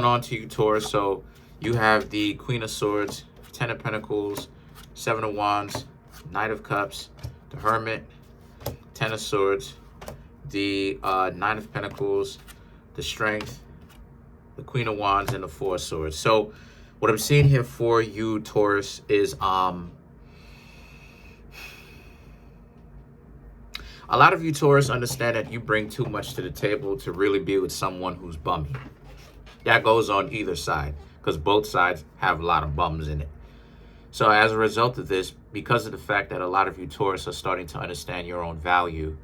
going on to you, Taurus. So you have the Queen of Swords, Ten of Pentacles, Seven of Wands, Knight of Cups, the Hermit, Ten of Swords, the Nine of Pentacles, the Strength, the Queen of Wands, and the Four of Swords. So what I'm seeing here for you, Taurus, is a lot of you, Taurus, understand that you bring too much to the table to really be with someone who's bummy. That goes on either side, because both sides have a lot of bums in it. So as a result of this, because of the fact that a lot of you, Taurus, are starting to understand your own value,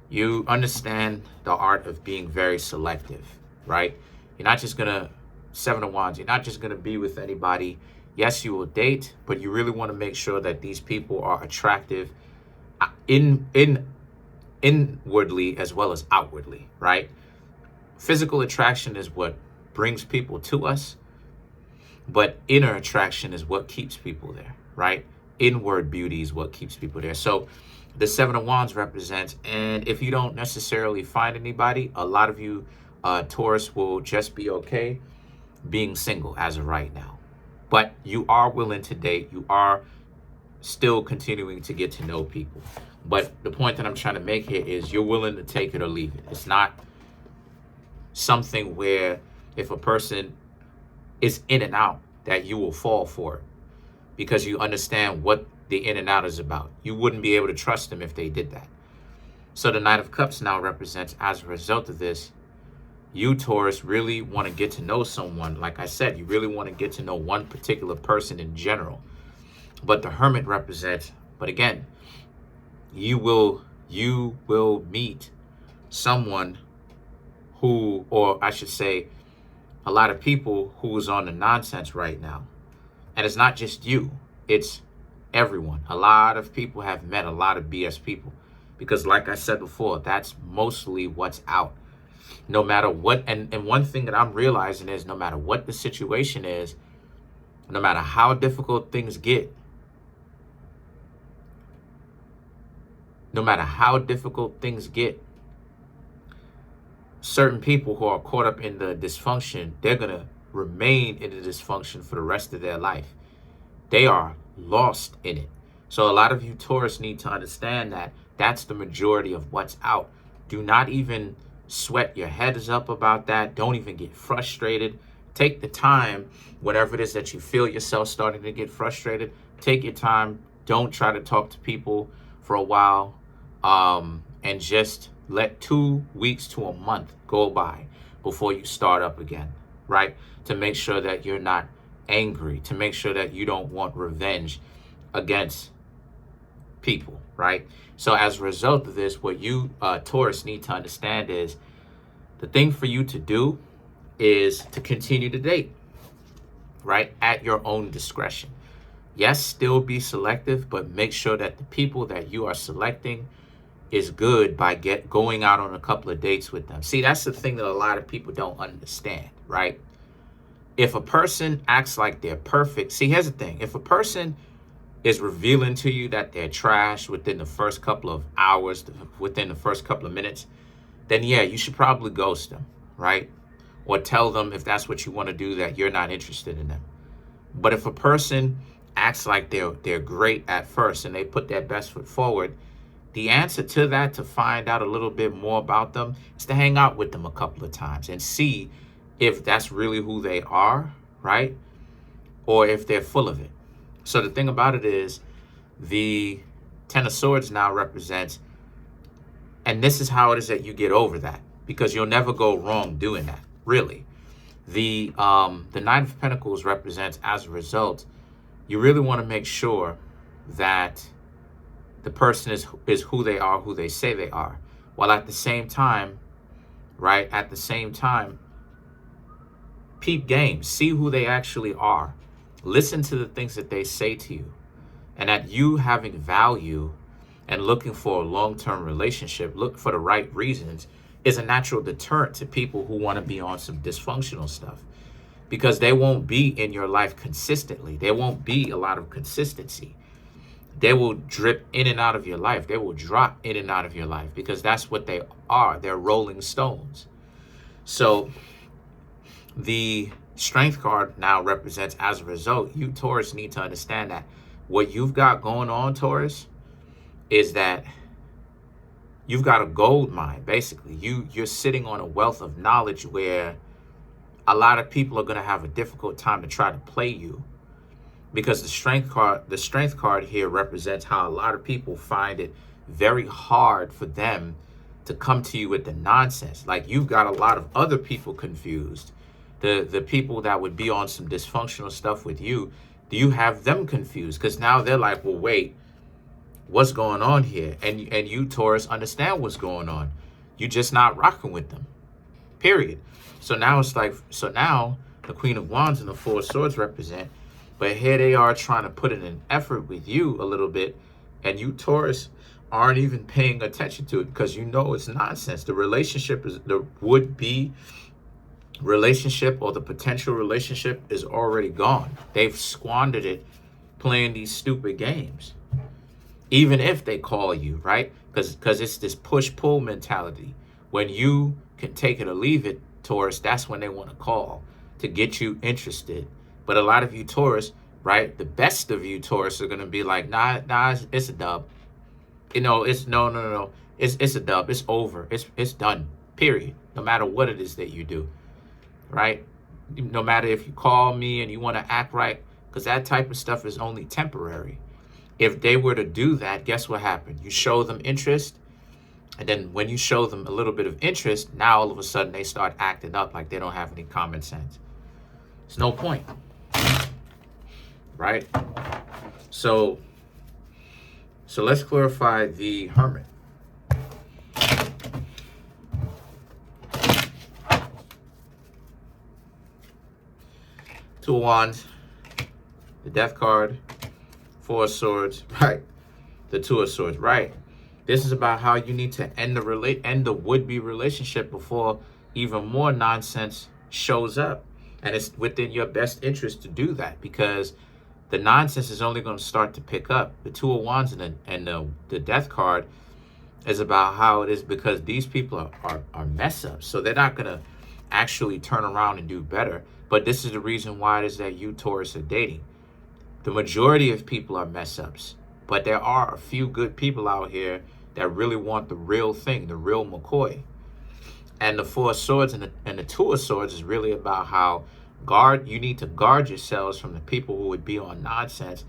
you understand the art of being very selective, right? You're not just going to, Seven of Wands, you're not just going to be with anybody. Yes, you will date, but you really want to make sure that these people are attractive inwardly as well as outwardly, right? Physical attraction is what brings people to us, but inner attraction is what keeps people there, right? Inward beauty is what keeps people there. So the Seven of Wands represents, and if you don't necessarily find anybody, a lot of you Taurus will just be okay being single as of right now. But you are willing to date. You are still continuing to get to know people. But the point that I'm trying to make here is you're willing to take it or leave it. It's not something where if a person is in and out that you will fall for it because you understand what the in and out is about. You wouldn't be able to trust them if they did that. So the Knight of Cups now represents, as a result of this, you, Taurus, really want to get to know someone. Like I said, you really want to get to know one particular person in general. But the Hermit represents, but again, you will meet someone who, or I should say, a lot of people who is on the nonsense right now. And it's not just you, it's everyone. A lot of people have met a lot of BS people because, like I said before, that's mostly what's out. No matter what, and one thing that I'm realizing is no matter what the situation is, no matter how difficult things get, certain people who are caught up in the dysfunction, they're going to remain in the dysfunction for the rest of their life. They are lost in it. So a lot of you, Taurus, need to understand that that's the majority of what's out. Do not even sweat your heads up about that. Don't even get frustrated. Take the time, whatever it is that you feel yourself starting to get frustrated, take your time. Don't try to talk to people for a while, and just let 2 weeks to a month go by before you start up again, right? To make sure that you're not angry, to make sure that you don't want revenge against people, right? So as a result of this, what you, Taurus, need to understand is the thing for you to do is to continue to date, right? At your own discretion. Yes, still be selective, but make sure that the people that you are selecting is good by going out on a couple of dates with them. See, that's the thing that a lot of people don't understand, right? If a person acts like they're perfect, see, here's the thing. If a person is revealing to you that they're trash within the first couple of hours, within the first couple of minutes, then yeah, you should probably ghost them, right? Or tell them, if that's what you want to do, that you're not interested in them. But if a person acts like they're great at first and they put their best foot forward, the answer to that, to find out a little bit more about them, is to hang out with them a couple of times and see if that's really who they are, right? Or if they're full of it. So the thing about it is, the Ten of Swords now represents, and this is how it is that you get over that, because you'll never go wrong doing that, really. The Nine of Pentacles represents, as a result, you really want to make sure that the person is who they are, who they say they are, while at the same time, right, at the same time, peep game, see who they actually are. Listen to the things that they say to you, and that you having value and looking for a long-term relationship, look for the right reasons, is a natural deterrent to people who want to be on some dysfunctional stuff, because they won't be in your life consistently. There won't be a lot of consistency. They will drip in and out of your life. They will drop in and out of your life, because that's what they are. They're rolling stones. So The strength card now represents, as a result, you Taurus need to understand that what you've got going on, Taurus, is that you've got a gold mine. Basically, you're sitting on a wealth of knowledge where a lot of people are going to have a difficult time to try to play you, because the strength card here represents how a lot of people find it very hard for them to come to you with the nonsense. Like, you've got a lot of other people confused. The people that would be on some dysfunctional stuff with you, do you have them confused? Because now they're like, well, wait, what's going on here? And you, Taurus, understand what's going on. You're just not rocking with them, period. So now it's like, so now the Queen of Wands and the Four of Swords represent, but here they are trying to put in an effort with you a little bit, and you, Taurus, aren't even paying attention to it because you know it's nonsense. The relationship is, the would-be relationship or the potential relationship is already gone. They've squandered it playing these stupid games. Even if they call you, right? Because it's this push-pull mentality. When you can take it or leave it, Taurus, that's when they want to call to get you interested. But a lot of you, Taurus, right? The best of you, Taurus, are going to be like, nah, it's a dub. You know, it's no. It's a dub. It's over. It's done. Period. No matter what it is that you do, right? No matter if you call me and you want to act right, because that type of stuff is only temporary. If they were to do that, guess what happened? You show them interest, and then when you show them a little bit of interest, now all of a sudden they start acting up like they don't have any common sense. It's no point, right? So let's clarify the Hermit. Two of Wands, the Death card, Four of Swords, right? The Two of Swords, right? This is about how you need to end the would-be relationship before even more nonsense shows up. And it's within your best interest to do that, because the nonsense is only going to start to pick up. The Two of Wands and the Death card is about how it is, because these people are mess ups. So they're not going to actually turn around and do better. But this is the reason why it is that you, Taurus, are dating. The majority of people are mess ups, but there are a few good people out here that really want the real thing, the real McCoy. And the Four of Swords and the Two of Swords is really about how you need to guard yourselves from the people who would be on nonsense,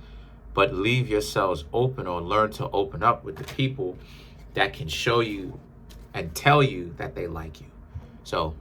but leave yourselves open, or learn to open up with the people that can show you and tell you that they like you. So